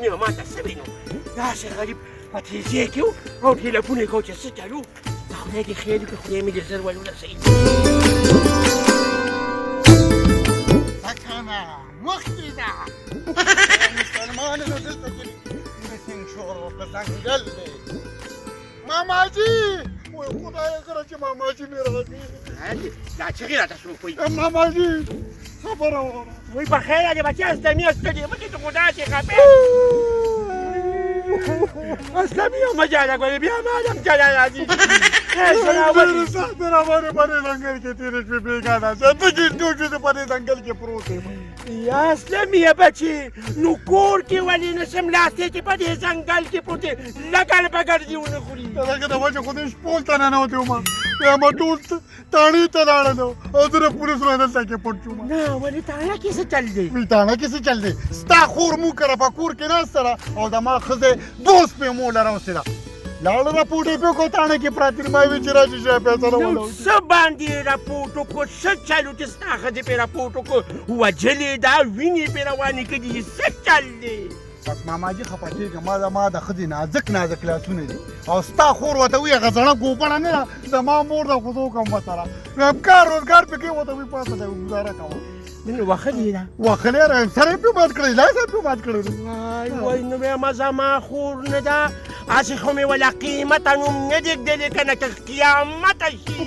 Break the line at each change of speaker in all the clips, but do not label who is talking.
نیمه ماته سوي نو داسې غریب په تیزۍ کې و او ټېلیفون یې کوو چې څه چلو د خدای دې خیر وکړي خدای مې دې ژر ولورسوي
سکنه مخکې ده مسلمانانو دلته کې د سنګ شور په ځنګل دی ماماجي وای خدایه کړه چې ماماجي مې راغی
دا چغې راته شروع کوي
ماماجي خبره وکړه
وای په خیره دې بچیان ستړي ستړي مه چې ته خو داسې خفې اسلامي او مجاله کوي بیا مالم چلا راځي
سخت رابانې باندې ځنګل کې تېرې شوې بېګانه زندګي ټوټې د باندې ځنګل کې پروت یم
یا اسلامي بچي نو کور کې ولې نشم لاستې چې په دې ځنګل کې پروت دی لګل بګر دې ونه خوري
دغه د وجه خو دې شپول ته ننوتې وم بیا ما ټول تاڼې ته لاړلو او زه د پولیسو نه دلته کې پټ شوم
نه ولې تاڼه کې څه چل دی
وي تاڼه کې څه چل دی ستا خور مو کره په کور کې ناست سره او زما ښځې دوست پې مو لراوستې ده لاړه راپوټې پې وکړو تاڼه کې پراتې ما وي چې راشي شی فیصله
نو څه باندې راپورټ وکړو څه چل و چې ستا ښځې پې راپورټ وکړو وجلې ده وینې پې روانې کړي څه چل دی
بس ماماجي خفه کېږه ما د ښځې نازک لاسونه دي او ستا خور ورته وي هغه زړه ګوپړه نه ده زما مور ده خو زه وکړم ورسره کار روزګار پکې ورته وي پاته دی ګزاره کوه
وخلې ده
وخلې سر یې پې مات کړی لاس یې پې مات کړی
وای نو بیا ما زما خور نه ده هسې خو مې ولا قیمته نوم نه دی ږدلی که نه که قیامته شي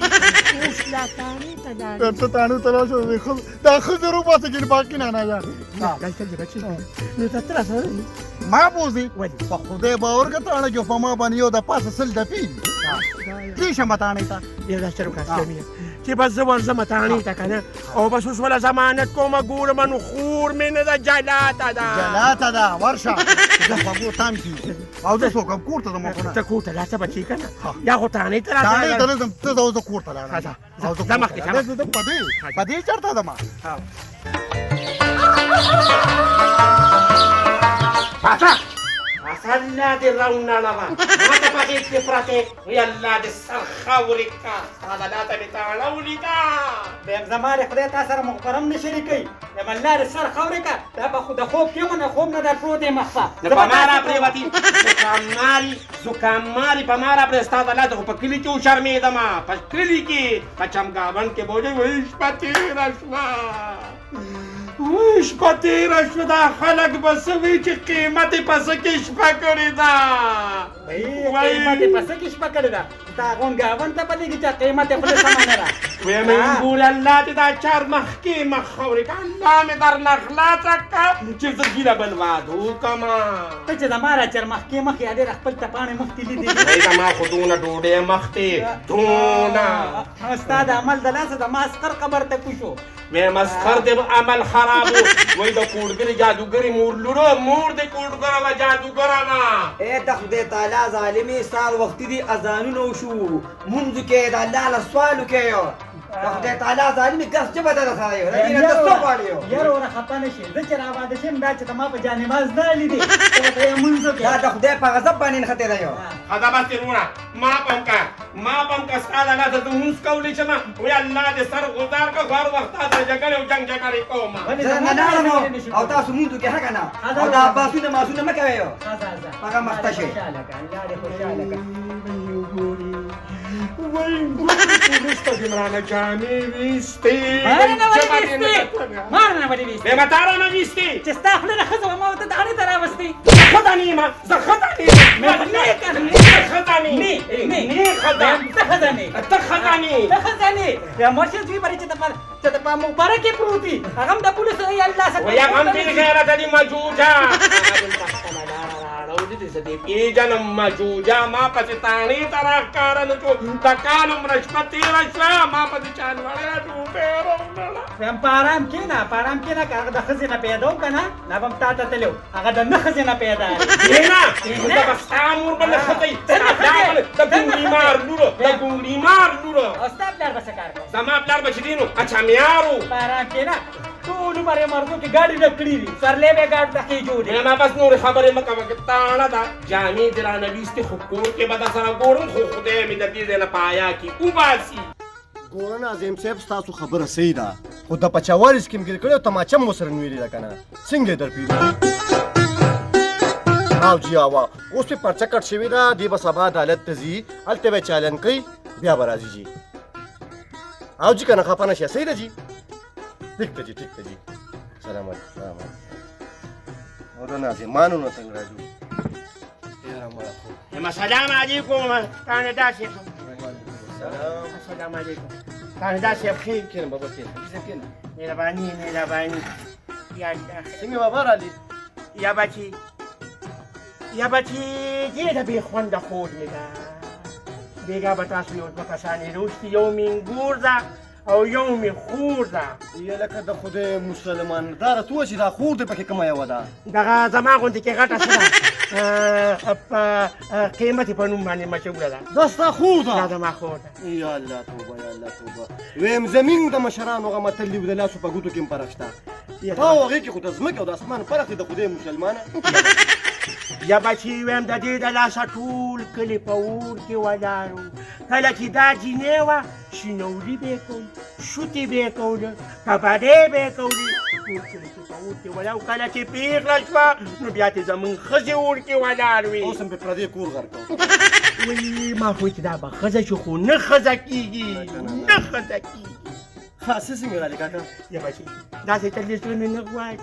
اوس لا تاڼې ته لاړې
ته تاڼې ته لاړ شه دا ښځې روباسه کې باقي نه نه
نو ته ته راسره
ما بوځي
ولې
په خدای باور که تاڼه کې په ما باندې یو د پاسه سل دپې دي تلی شمه تاڼې ته
یو دا چلو کاسلمینه چې بس زه ورځمه تاڼې ته که نه او بس اوس وله ضمانت کومه ګورمه نو خور مې نه ده جلاته ده
جلاته ده ورشه زه خوږو تام کېږي او زه څوکم کور ته ځم خو نه
ته کور ته لاړ شه بچې که نه یا خو تاڼې ته
تاڼې ته نه ځم ته ځه زه کور ته لاړم
ځه مخکې
په دې چېرته ځم
پاچا الله دې راونړوه ما ته په غېږ کې پرتې وی الله دې سر خاورې کا ستا د لاته مې تاړه ولیده
بیم زما د خدای تا سره مخبرم نه شریکوي یم الله دې سر خاورې کا دا به خو د خوب کې نه خوب نه در پروت یم مخفه
نه په ما راپرېوتې زکامماري په ما راپرې ستا د لاته خو په کلي کې وشرمېدم په کلي کې په چمګاون کې بوډۍ وایي شپه تېره شوه شپه تېره شوه دا خلک به څه وایي چې قیمت یې په څه کې شپه کړې ده
قیمت یې په څه کې شپه کړې ده دا غونګاون ته پدېږي چې قیمت یې خو سمه نه ده
ویم ګورې الله دې دا چار مخکې مخ خورې که الله مې درنه خلاصه کړه چې زه ګیله بل واده وکړمه
ته چې زما را چر مخکې مخ یا ډېره خپل تپاڼې مخکې لیدې
زما خو دونه ډوډۍ مخکې دونه
ستا د عمل د لاسه د ما اسقر قبر ته کوشو
وی مسخر دې عمل خراب و وای د کوډګرې جادوګرې مور لورو مور دې کوډګره وه جادوګره وه
ای د خدای تعالی ظالمې سهار وختي دي اذانونه وشو مونځو کې د الله نه سوال وکړئ د خدای تعالی ظالمې ګس ژبه ده سره یو دې نه څه غواړي
یاره ونه خفه نه شي زه چې راواده شم دا چې ته ما په جانماز نه لیدې ته ورته یې مونځ وکړې
دا د خدای په غضب باندې نښتی دی یو
خدا بس دې وروڼه ما به هم که ستا د لاسه زه لمونځ کولی شم وی الله دې سر غزار کړه خو هر وخت تا سره جګړې او جنګ جګړې کوم
زه نه لاړم او تاسو مونځ وکړئ ښه که نه او دا باسونه ماسونه مه کوئ یو هغه مخته شئ
خوشحاله کړه الله دې خوشحاله کړه
وای وروسته دې رانه جامې ویستې
ما نه ولې ویستې
بیا به تا رانه ویستې
چې ستا خوله نه ښځه وه ما ورته داړې ته راوستې
ښځه نه یم زه ښځه نه یم
مرشد وی بری چې د په مبارک کې پروت دي هغه هم د پولیسو ای الله سره
ویا هم دې غیرت دې مجوجا دې پیژنم مجوجا ما پسې تاڼې ته راښکاره نه شو د کال عمره شپه تېره شوه ما پسې چا لوړی ډوبې راوړله
ویم په آرام کښېنه که هغه د ښځې نه پیدا و که نه دا به م تا ته تللی و هغه د نه ښځې نه پیدا
کښېنه زه به ستا مور به نه ښځئ د ګونګړیمار لوره د ګونګړیمار لوره
او ستا پلار به څه کار کوي
زما پلار به چې دی نو اچامیار و
په آرام کښېنه ټول عمر یې مرغو کې ګاډي ډک کړي دي سورلی به یې ګاډ ډکې جوړې
ما بس نورې خبرې مه کوه تاڼه ده جامې دې رانه ویستې خو کور کې به در سره ګورم خو خدای مې د دې ځای نه په حیا کې وباسي
ګوره ناظم صاحب ستاسو خبره صحیح ده خو د پچاوالي سکیم ګیر کړی او تماچه مو سره نیولې ده که نه څنګه یې در پیدا
او جی اوا اوس په پرچه کټ شوې ده دی به سبا عدالت ته ځي هلته به چالن کوي بیا به راځي جی او جی کنه خفه نشئ صحیح ده جی ٹھیک ده جی سلام علیکم اور ناظمانو نه څنګه راځو
السلام علیکم تانه داسې السلام علیکم تانه داسې بخیر
کینه بابا کینه
مهرباني یا الله
څنګه بابا رالی
یا بچی دې د بې خونده خور مې ده بېګا به تاسو یو دوه کسانې روستي یو مې انګور ده او یو مې خور ده
یا لکه د خدای مسلمان دا راته ووایه چې دا خور دې پکې کومه یوه ده
دغه زما غوندې کې غټه څه ده په قیمت یې په نوم باندې مشهوره ده
دا ستا خور
دا
ده
زما خور ده
یا الله توبه ویم زمین د مشرانو هغه متل دی د لاسو په ګوتو کې هم فرق شته تا او هغې کې خو د ځمکې او د اسمان فرق دی د خدای مسلمانه
یا بچی ویم د دې د لاسه ټول کلي په اور کې ولاړ وو کله چې دا جینۍ وه شینولي به یې کول شوتې به یې کوله کبډۍ به یې کولې ټول کلي کې په اور کې ولاړ وو کله چې پیغله شوه نو بیا چې زمونږ ښځې اور کې ولاړ وې
اوس هم په پردې کور غر کوم
وایي ما خو چې دا به ښځه شي خو نه ښځه کېږي نه ښځه کېږي
څه څنګه رالی کاکا
یا بچی داسې تل دې زړه مې نه غواړي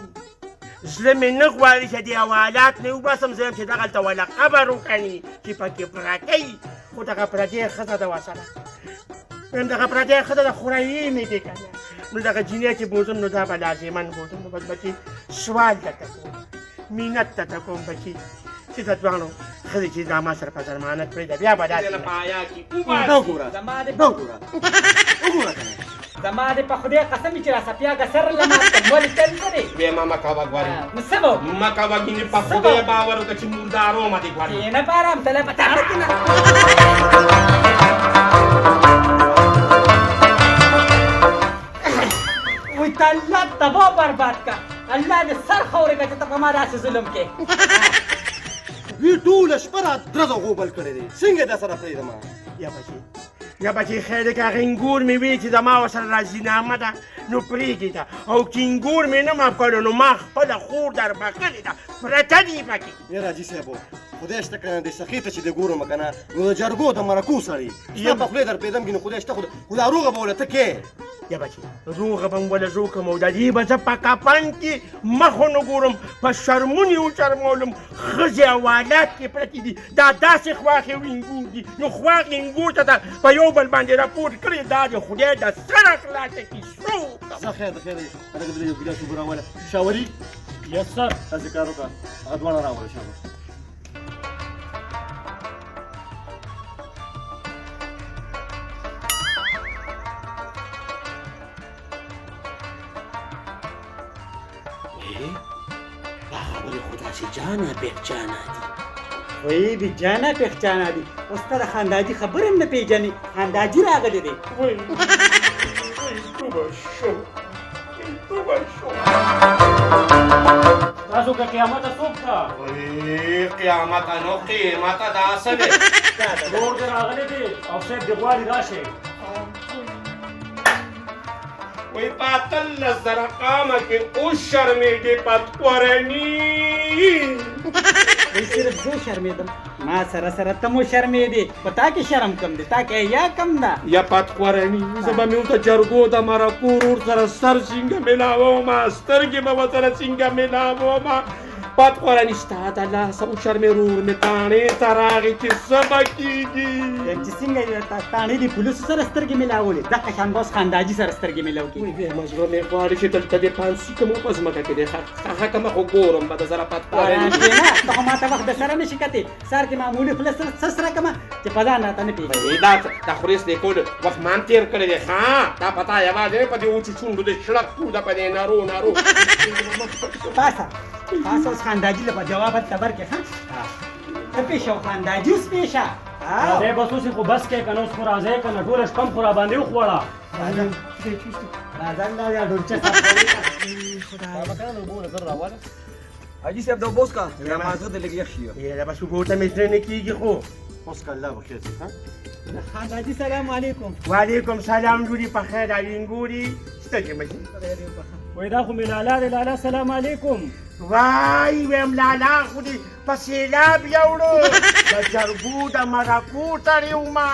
زړه مې نه غواړي چې دې حوالات نه وباسم زه یم چې دغلته وله قبر وکړي چې پکې پرته وي خو دغه پردۍ ښځه ده ورسره وایم دغه پردۍ ښځه ده خورایي مې دې که نه نو دغه جینۍ چې بوزم نو دا به لازمن بوزم نو بس بچي سوال درته کوم مینت درته کوم بچي چې د دواړو ښځې چې دا ما سره په ضمانت پرېږده بیا به داسې
دا وګوره دا وګوره کنه
زما دې په خدای قسم چې را سپیاګه سر له ما ته ولې تل څه دی
ویې ما مه کوه ګورې
نو څه به وکړو
مه کوه ګینې په خدای باور وکړه چې مردارو مه دې ګورې
کښېنه په ارام تله په تاړه کې نه وایي ته الله تباه برباد کا الله دې سر خورې کړه چې ته په ما داسې ظلم کې
وی ټوله شپه را درزه غوبل کړی دی څنګه دا سره پرېږدم
یا بچی خیر دی که هغه انګور مې وی چې زما ورسره راضینامه ده نو پرېږدې او چې انګور مې نه معاف کړی نو ما خپله خور در بخښلې ده پرته دي پکې
یا راجي صاحب خدای شته که نه دې سخي ته چې دې ګورم که نه نو د جرګو د مرکو سړی ستا په خولې در پرېږدم کښې نو خدای شته خو دا روغه به وله ته کې
یا بچی روغه به م وله زه وکړم او د دې به زه په کفن کې مخ ونه ګورم په شرمونې وشرمولم ښځې حوالات کې پرتې دي دا داسې خواښې انګور دي نو خواښې انګور ته په یو بل باندې راپورټ کړې دا د خدای د سره خلاصه کې څه وکړم
څه خیر د خیر دی هلکه دلته یو ګیلاس اوبه راوله شاوري
یس سر
داسې کار وکړه هغه دواړه راوله شاباس
دا خبرې خو داسې جانه پېخچانه دي
وایي بې جانه پېخچانه دي اوس ته د خانداجي خبرې هم نه پېژنې خانداجي راغلی دی تاسو که قیامته څوک ته
قیامته نو قیمته دا څه دی
لور دې راغلی دی او صاحب دې غواړي راشئ
وی په اتلس زره قامه کې اوس شرمېږې پتقورني
وایي صرف زه شرمېدم ما سره سره ته مو شرمېدې په تا کې شرم کم دی تا کې حیا کم ده
یا پتقورني زه به مې ورته جرګو د مرکو ورور سره سر څنګه میلاومه سترګې به ورسره څنګه میلاومه پتقورني ستا د لاسه وشرمې ورور مې تاڼې ته راغی چې څه به کېږي
چې څنګه تاڼې د پولیسو سره سترګې میلاولې دغه شان به اوس خانداجي سره سترګې میلاو کړي
وایي زړه مې غواړي چې دلته دې پانسي کوم په ځمکه کې دی ښه کومه خو ګورم به د زره پتقورني
نه ته خو ماته وخت د سره نه شي کتې سر کې معمولي خوله څه سره کړمه چې په ځان راته نه پېژنې
دا خورېس دی کول وخت مان تېر کړی دی ښه دا پتا یوازې نه په دې وچو شونډو د شړک توده په دې نارو
پاسه اوس خانداجي له په جواب تبر کې ښه ته پېښه او خانداجي اوس پېښه
دی بس اوس خو بس کې که نه اوس خو راځئ که نه ټوله شپه م خو راباندې وخوړه
راځه دا ډولچه صاحب
مکان اوبو نظر راوله
حاجي صاحب دا اوبه وڅښه یا مازغه دې لږ یخ شي
دا بس اوبو ته مې زړه نه کېږي خو
اوس که الله بخیر شي ها
خانداجي سلام علیکم
وعلیکم سلام لورې په خیر او انګورې سترګې مې
وای دا خو مې لالا دی لالا سلام علیکم
وای ویم لالا خو دې په سیلاب یوړو د جرګو د مرکو سړی وما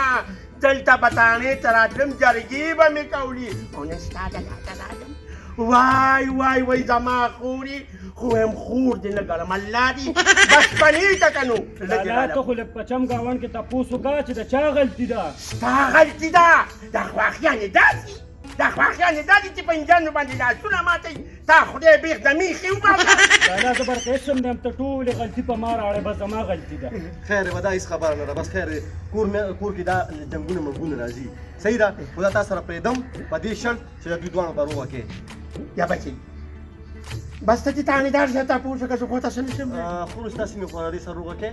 دلته به تاڼې ته راتلم جرګې به مې کولي او نن ستا د لاسه رالم وای وای وای زما خورې خو ویم خور دې نه ګرم الله دې بچپنې ته که نو
لالا ته خو لږ په چم ګاونډ کې تپوس وکړه چې د چا غلطي ده
ستا غلطي ده دا خواښیانې داسې دا خواښیانې داسې چې په انجانو باندې لاسونه ماتوي تا خدای بیخ د میخې وباسه
لالا زه برخیز شم دیم ته ټولې غلطي په ما راوړې بس زما غلطي ده
خیر به دا هېڅ خبره نه ده بس خیر کور کې دا جنګونه منګونه راځي صحیح ده خو دا تا سره پرېږدم په دې شرط چې د دوی دواړو به روغه کې
یا بچې بس ته چې تانیدار شه تپوس وکړه زه خو تاسو نه شم
خو ستاسې مې خو سره روغه کې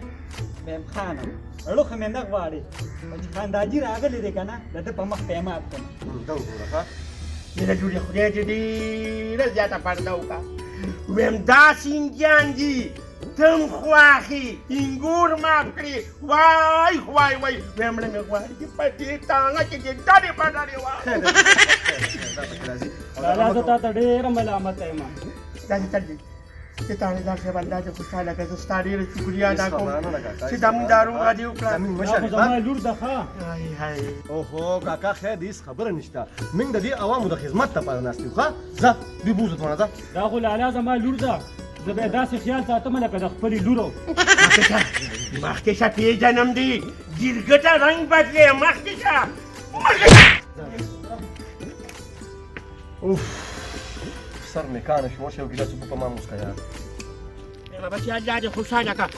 میم خانم اړو خو مې نه غواړي چې خانداجي راغلی دی که نه د ده په مخ پیمات کړم
دا وګوره ښه
مینه جوړې خدای دې ډېره زیاته پرده وکړه ویم داسې انجان دي تم خواښي انګور مات کړي وای وای وای ویم مړه مې غواړي چې په دې تاڼه کې دې ډډې په ډډې
خیر
وه
ده دا پکې راځي
لالا زه تا ته ډېره ملامته یم
داسې چل دی چې تانیدار صاحب الله دې خوشحاله کړه زه ستا ډېره شکریا ادا کوم چې زموږ دا روغه دې وکړه
دا خو زما لور ده ښه
هاي هاي
اوهو کاکا خیر دې هېڅ خبره نشته موږ د دې عوامو د خدمت لپاره ناست یو ښه ځه دوی بوځو ته ځه
دا خو لالا زما لور ده زه به یې داسې خیال ساتم لکه د خپلې لورو
مخکې شه پېژنم دې جرګه ته رنګ بدلې مخکې شه
اوف سر مې کانه شو ورشه یو ګیلاس اوبه په ما موسکه یار
ویمه بچې الله دې خوشحاله کړه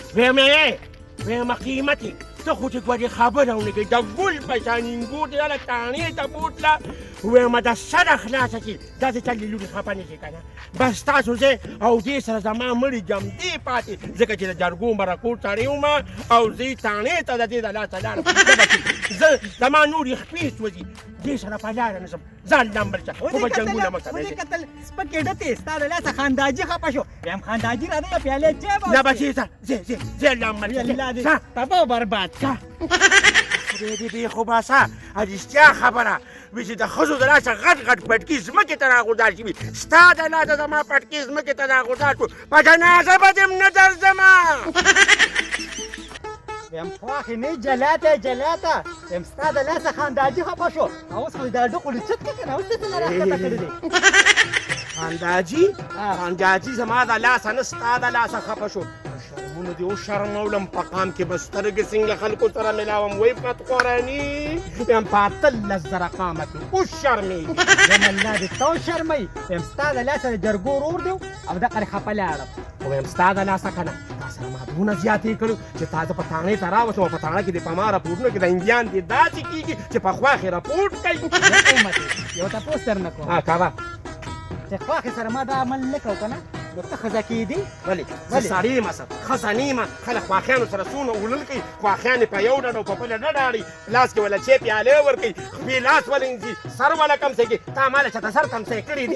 ویمه قیمتې ته خو چې ګورې خبره ونه کوې د ګل په شان انګور دې هله تاڼې ته بوتله ویمه د سره خلاصه چې داسې چل دې لورې خفه نه شي که نه بس تاسو زه او دې سره زما مړي جمدې پاتې ځکه چې د جرګو مرکو سړی ومه او زه یې تاڼې ته د دې د لاسه لاړم زه زما نورې خپې سوځي دې سره په لاره نه شم ځان لمبل شه خو به جنګونه مه کوئ
ودې کتل سپکې ډتې ستا د لاسه خانداجي خفه شو ویم خانداجي راځه یو پیالې چای
نه بچې ځه لمبل شه ځه
تباه و برباد
شه خدای دې بې خو باسه رښتیا خبره وي چې د ښځو د لاسه غټ غټ پټکي ځمکې ته راغورځار شوي ستا د لاسه زما پټکي ځمکې ته راغورځار شو په جنازه به دې نه درځمه
ویم خواښې نه جلاته ویم ستا د لاسه خانداجي خفه شو او اوس خو دا ډکو لچت کې که نه اوس دې څه نه راښکته کړی دی
خانداجي زما د لاسه نه ستا د لاسه خفه شو شرمونه دې وشرمولم په قام کې به سترګې څنګه خلکو سره ملاوم وایي فتخوراني یم په 18,000 قامه کې وشرمېږي
ویم الله دې ته وشرموي ویم ستا د لاسه د جرګو ورور دی او دقه دې خفه لاړم
ویم ستا د لاسه که نه تا سره ما دونه زیاتې کړو چې تا زه په تاڼې ته راوشم او په تاڼه کې دې په ما راپورټونه کې د انجان دې داسې کېږي چې په خواښې راپورټ کوي
یو تپوس درنه کوم
کوه
چې خواښې سره ما دا عمل نه کړو که نه نو ته ښځه کېدې
ولې زه سړی یم اصل ښځه نه یم خلک خواښیانو سره څونه وړل کوي خواښیانې په یو ډډ او په بله ډډه اړي لاس کې وله چې پیالې ورکوي خپې لاس ولینځي سر وله کمسې کوي تا ماله چاته سر کمسې کړي دي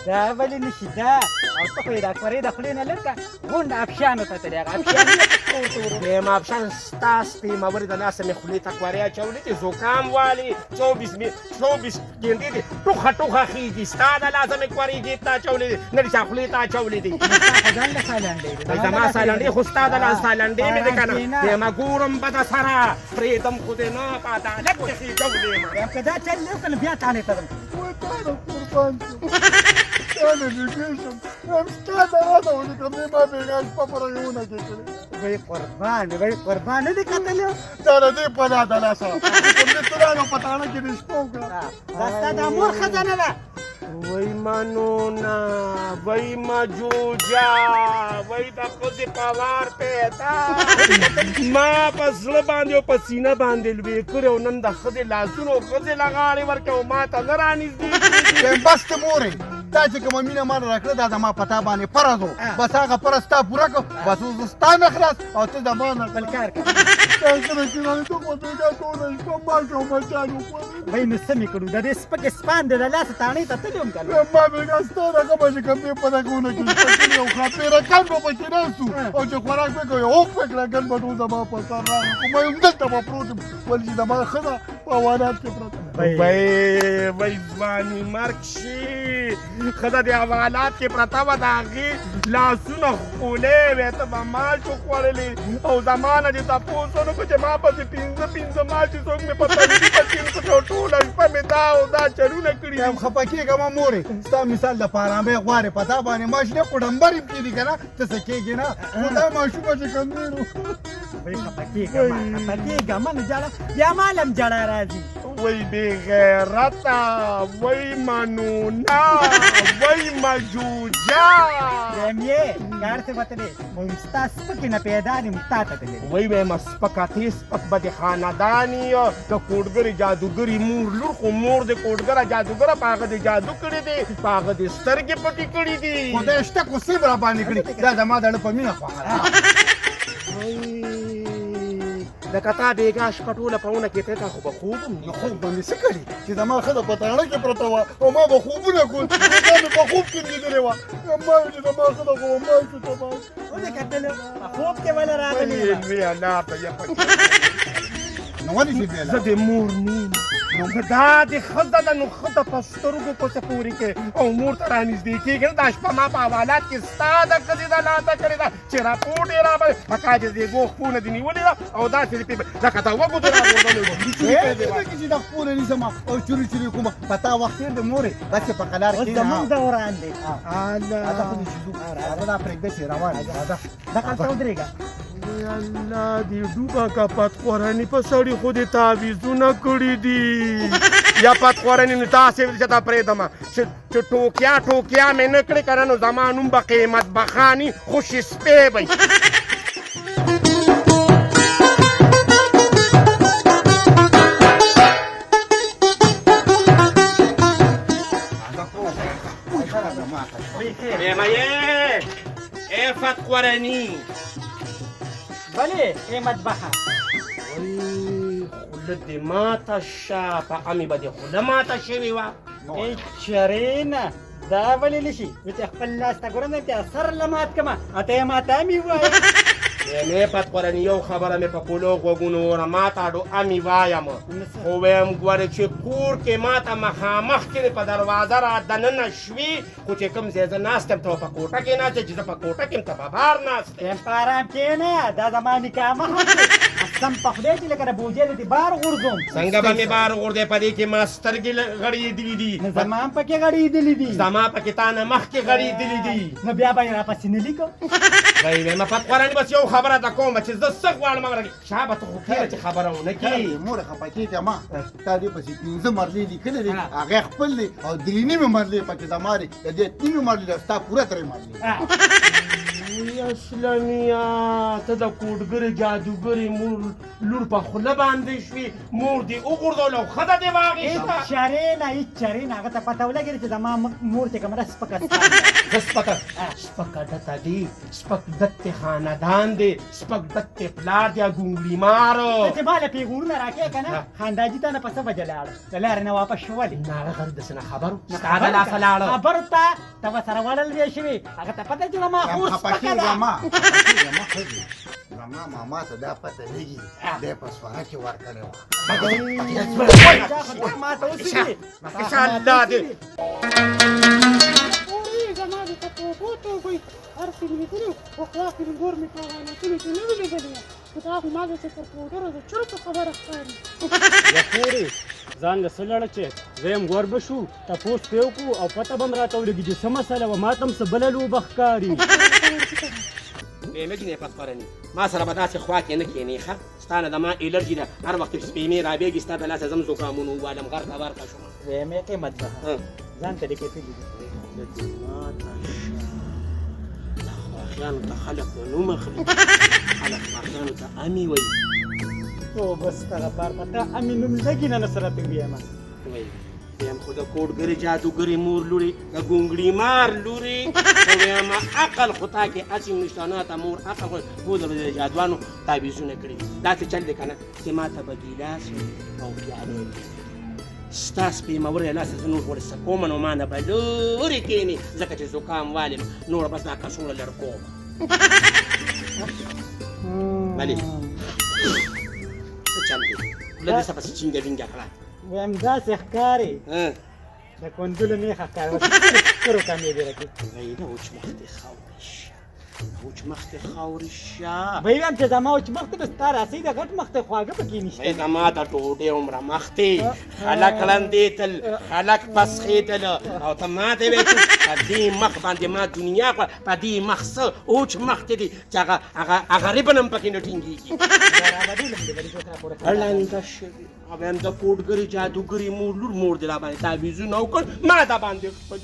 دا ولې نه شي دا او ته خو یې دا کورې د خولې نه لږ کړه غونډه افشانو ته تلې هغه افشانې
ویم افشان ستا سپې مورې د لاسه مې خولې ته کورې اچولې دي زکام والي 24 ګنډې دي ټوخه ټوخه خېږي ستا د لاسه مې کورې جیب ته اچولې دي نه دي چا خولې ته اچولې دي زما سالنډې خو ستا د لاس سالنډې مې دي که نه ویمه ګورم به د سره پرېږدم خو دې نه په عدالت کې خېږولې یم
که دا چل نه وکړه بیا تانې ته ځم
وای تا قربان شم تا نه نږدې شم ویم ستا د راسه ولیکم دې ما بېګا شپه په رنګونه کې کړې
وی قربان نه دې کتلی
تا د دې په دا د لاسه کوم دې ترانو په تاڼه کې دې شپه وکړه
دا ستا د مور ښځه نه ده
وای منونا وای مجوجا وای د ښځې پوار پیدا ما په زړه باندې او په سینه باندې لوی کړی او نن د ښځې لاسونو ښځې لغاړې ورکړې او ما ته نه رانږدې
ویم بس ته مورې تا چې کومه مینه ما راکړه دا زما په تا باندې فرض و بس هغه فرض تا پوره کړ بس اوس زه ستا نه خلاص او ته زما نه
بل کار کوه
تا سره کښېنانې ته خو بېګا ټوله شپه مالګه او مچان وخوړې
وای نو څه مې کړو د دې سپکې سپان دی د لاسه تاڼې ته تللی وم که نه
ما بېګا ستا دغه به چې کوم دی په دغونه کې شپه کړې او خاپېره کن به پکې ناست وو او چې خوراک مې کوي هوپ مې کړه ګن به ټول زما په سر راغی خو ما یم دلته به پروت یم ولې چې زما ښځه په حوالات کې پرته ده
وای ځواني مرګ شي ښځه د حوالات کې پرته وه د هغې لاسونه ښکلې وې ته به مالچو خوړلې او زما نه دې تپوس ونکړو چې ما پسې پنځه مال چې څوک مې په تندي پسې نښتې او ټوله شپه مې دا او دا چلونه کړي
یم خفه کېږه ما مورې ستا مثال دپاره مې غواړې په تا باندې ماشینې خو ډمبر یم کېدي که نه ته څه کېږې نه خو دا ماشومه چې کمزورو
وای خفه کېږه ما نه ژړه بیا ما لم ژړا راځي
وای بې غیرته وای منونه وای مجوجه
ویم یې کار څه وتلې ویم ستا سپکې نه پیدا دي موږ تا ته تللې
وای سپکه تې سپک به د خانداني د کوډګرې جادوګرې مور لور خو مور د کوډګره جادوګره په هغه د جادو کړی دی په هغه د سترګې پټې کړي دي
خدای شته خو سیب را باندې کړي دا زما د زړه په مینه خوښه ده
لکه تا بېګا شپه ټوله په ونه کې تېته خو به خوب هم
نو خوب به مې څه کړي چې زما ښځه په تاڼه کې پرته وه او ما به خوبونه کول دا مې په خوب کې لیدلې وه ما ویل چې زما ښځه خو ما شو ته ما
ودې کتلو په خوب کې وله راغلې وه
لوی انار ته یې پکې
نو ولې چې بېله
زه د مور نیم دا د ښځه ده نو ښځه په سترګو پسې پورې کې او مور ته رانږدې کېږي نه دا شپه ما په حوالات کې ستا د ښځې د لاته کړې ده چې راپورټ یې راباندې په کاج د زېږو خپونه دې نیولې ده او داسې دې لکه ته وګوتو راغورځولې وه
چې دا خپله نیسم او چوري چوري کومه په تا وخت تېر د مورې بس په قلار
اوس
کې
زموږ دوران دی
دا خو دې چې ځو دا پرېږده چې روان دی
دغلته ودرېږه
الله دې ډوبه که پتخورني په سړي خو دې تعویضونه کړي دي یا پتخورني نو تاسې چې ته پرېږدمه چې ټوکیا مې نه کړې که نه نو زما نوم به قیمت بخاني خوشي سپی به ای فتخورني
بلې قیمت بخه
خوله دې ماته شه په امې به دې خوله ماته شوې وه
ای چرې نه دا ولې نه شي چې خپل لاس ته ګورم چې سر له مات کړمه ته یې ماته امې ووایې
مې فتخورني یو خبره مې په کولو غوږونو وره ما ته اډو امې وایم خو ویم ګورې چې کور کې ما ته مخامخ کې په دروازه را دننه شوي خو چې کوم ځای زه ناست یم ته په کوټه کې ناست چې زه په کوټه کې یم ته په بار ناست یم
یم په ارام کښېنه دا زما نکاح مه خورې قسم په خدای چې لکه د بوجۍ د دې بار غورځوم
څنګه به مې بار غورځې په دې کې ما سترګې غړېدلي دي
نو زما هم پکې غړېدلي دي
زما پکې تا نه مخکې غړېدلي دي
نو بیا به یې راپسې نه لیکو
وایي وایم فتخورني بس یو خبره ته کوم چې زه څه غواړم شابه ته خو کېږه چې خبره ونه کړې
مور خفه کېږه ما تا دې پسې پنځه مرلې لیکلې دي هغې خپل دي او درې نیمې مرلې پکې زما دي د دې نیمې مرلې ده ستا پوره درې مرلې
اسلامیا ته د کوډګرې جادوګرې مور لور په خوله باندې شوې مور دې وغورځول او ښځه دې واخیسته
چرې نه هېڅ چرې نه هغه ته پته ولګېده چې زما مور چې کومه ده سپکه
زه سپکه ډته دی سپک دتې خاندان دی سپک دتې پلار دی ګونګړي مارو
چې ما له پیغورونه راکې که نه خانداجي ته نه په څه وجه لاړه د لارې نه واپس شو ولې
نه هغه غریب داسې نه خبرو ستا د لاسه لاړه
خبرو ته ته به سره وړل دی شوې هغه ته پته چې زما خور سپکه ده
زما ماما ته دا پته لګي دی په سواره کې ورکړې وه
ما ته وسېږي
انشاءالله دې
زما د توبو توبې هر څه مې لیدلي خو خلاص مې ګور مې په حالاتونو کې نه وي لیدلي خو دا خو ما د چې تر پوډرو د چرتو خبره ښکاري
پورې ځان له څه لړه چې زه یم ګور به شو تپوس پرې وکړو او پته به م راته ولګي چې څه مسله وه ما ته هم څه بله لوبه ښکاري
مجنې فتخورني ما سره به داسې خوا کې نه کښېنې ښه ستا نه د ما الرجي ده هر وخت چې سپېمې رابېږي ستا د لاسه زم زکامونه ووالم غر ته ورته شوم
ویمې قیمت ده ځان ته دې کتلي دي
خواخیانو ته خلک نوم اخلي خلک خواخیانو ته امي وایي
او بس دغه پار پته امې نوم لګي نه سره ته ویم
ویم خو د کوډګرې جادوګرې مور لورې د ګونګړي مار لورې خو ویم عقل خو تا کې هسې نشته ته مور عقل خو د جادوانو تعویضونه کړي داسې چل دی که نه چې ما ته به ګیلاس او پیالې ستا سپېموری لاسه زه نور ورسه کومه نو ما نه به لورې کښېنې ځکه چې زکام والیم نور بس دا کڅوړه لر کومه ولې څه چل دی خوله دې څه پسې چینګه وینګه کړه
وایم داسې ښکارې د کندلو میخه ښکار سترو کمې دې راکړي
غیره اوچ مخته خاورش اوچ مخته خاورش
وی وایم چې زما اوچ مخ ته به ستا راسئ د غټ مخ ته خواږه پکې نشته
ای زما د ټوټې عمره مخته خلک ړندېدل خلک پسخېدل او ته ما ته وایې په دې مخ باندې ما دنیا کړه په دې مخ څه اوچ مخ ته دي چې هغه ربن هم پکې نه ټینګېږي ړنده شوې او هم د کوډګرې جادوګرې مور دې را باندې تعویضونه وکړ ما دا باندې خپل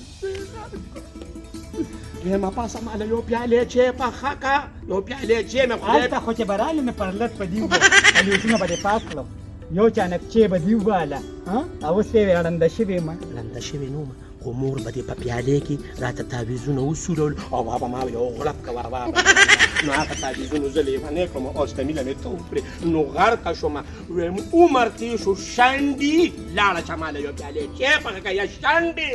ما پاسه ماله یو پیالې چای پخه که یو پیالې چای مې خدای
هلته خو چې به رالې مې پر لټ په دې وویل الیوټونه به دې پاک کړم یو چانک چای به دې وواله او اوس یې ړنده شوې یم
ړنده شوې نه وم خو مور به دې په پیالې کې راته تعویضونه وسولول او بابا ما یو غړپ که ور بابا نو هغه تعویضونو زه لیونی کړم اوس تمیله مې ته وپرې نو غرقه شومه ویم عمر تېر شو شنډي لاړه چې ماله یو پیالې چای پخه که یا شنډې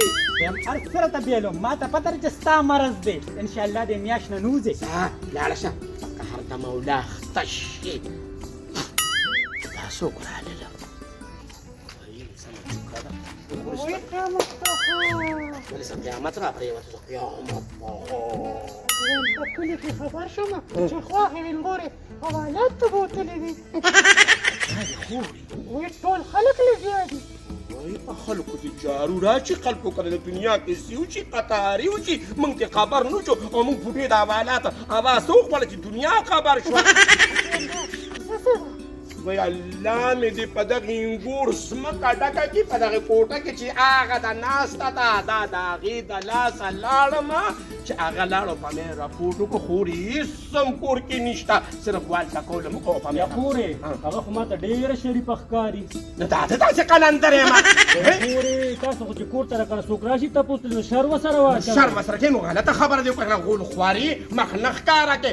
یم هر سره ته بیلم ما ته پته ده چې ستا مرض دی انشاءالله دې میاشت نه نوځې
لاړه شه که هر دمه ولا خته شي دا څوک رالله
وای قیامت ته
ولې سم قیامت را پرېوته زه قیامت
وایم په کلي کې خبر شوم چې خواښې وینګورې حوالات ته بوتلې دي وای ټول خلک لګیا دي
وای په خلکو دې جارو راشي خلکو کله د دنیا کې سیو چې قطاري وشي موږ ته خبر نه شو او موږ پوټې د حوالات اواز ته وخوړه چې دنیا خبر شوه وای الله مې دې په دغه انګور ځمکه ډکه کړي په دغه کوټه کې چې هغه د ناسته ده دا د هغې د لاسه لاړمه چې هغه لاړو په مې راپورټ وکړو خورې هېڅ هم کور کې نشته صرف والته کوله مو کوه په
یا
مې
خورې هغه خو ما ته ډېره شریفه ښکاري
نو دا ته داسې قلندر یم
خورې تاسو خو چې کور ته راکړه څوک راشي تپوس نو شر ورسره واچوه
شر مسره کې نو غلطه خبره دې وکړه غول خواري مخ نه ښکاره کې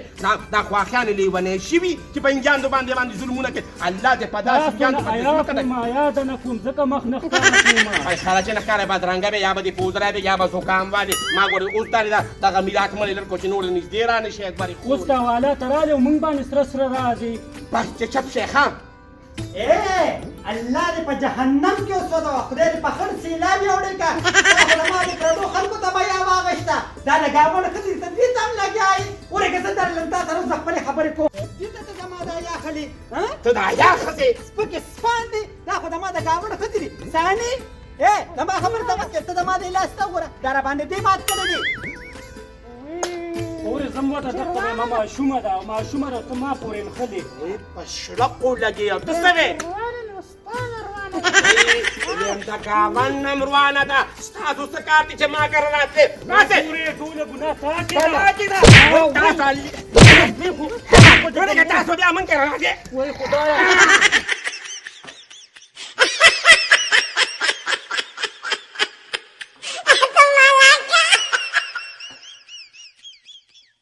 دا خواښیانې لیونی شوي چې په انجاندو باندې ظلمونه کوي الله دې په داسې انجاندو باندې ځمکه ده
ما یاده نه کوم ځکه مخ نه ښکاره کوم
ای خاله چې نه ښکاره بدرنګه وي یا به دې پوزری وي یا به زکام والي ما ګورې اوس دا دغه میلاد مړې لړکو چې نور نږدې را نه شي اکبرې
اوس دا حالات راغلې او موږ باندې سره سره راځي
بس چې چپ شي ښه
الله دې په جهنم کې اوسوده خدای دې په خړ سیلاب یوړې که ما دې پردو خلکو ته به یا واغېسته دا د ګاونډ ښځې ته دې ته هم لګیایي ورېږه زه درلم تا سره اوس د خپلې خبرې کوم دې ته زما دا یا خلي
ته دا یا ښځې
سپکې سپان دي دا خو زما د ګاونډ ښځې دي ثاني زما خبرې ته مه ته زما د لاس ته وګوره دا راباندې دې مات کړی دي
اورې زه ماته دغه وایم ماشومه ده او ماشومه ده ته ما پورې نښلې
په شلقو لګې او ته څه وې
روانه نو ستا نه روانه
یم د ګاون هم روانه ده ستاسو څه کار دی چې ما کره راتلې راسې
پورې ټوله ګناه تا کې
په
ده
ما کې ده تاسو ورېږه تاسو بیا من کره راځې
وای خدایا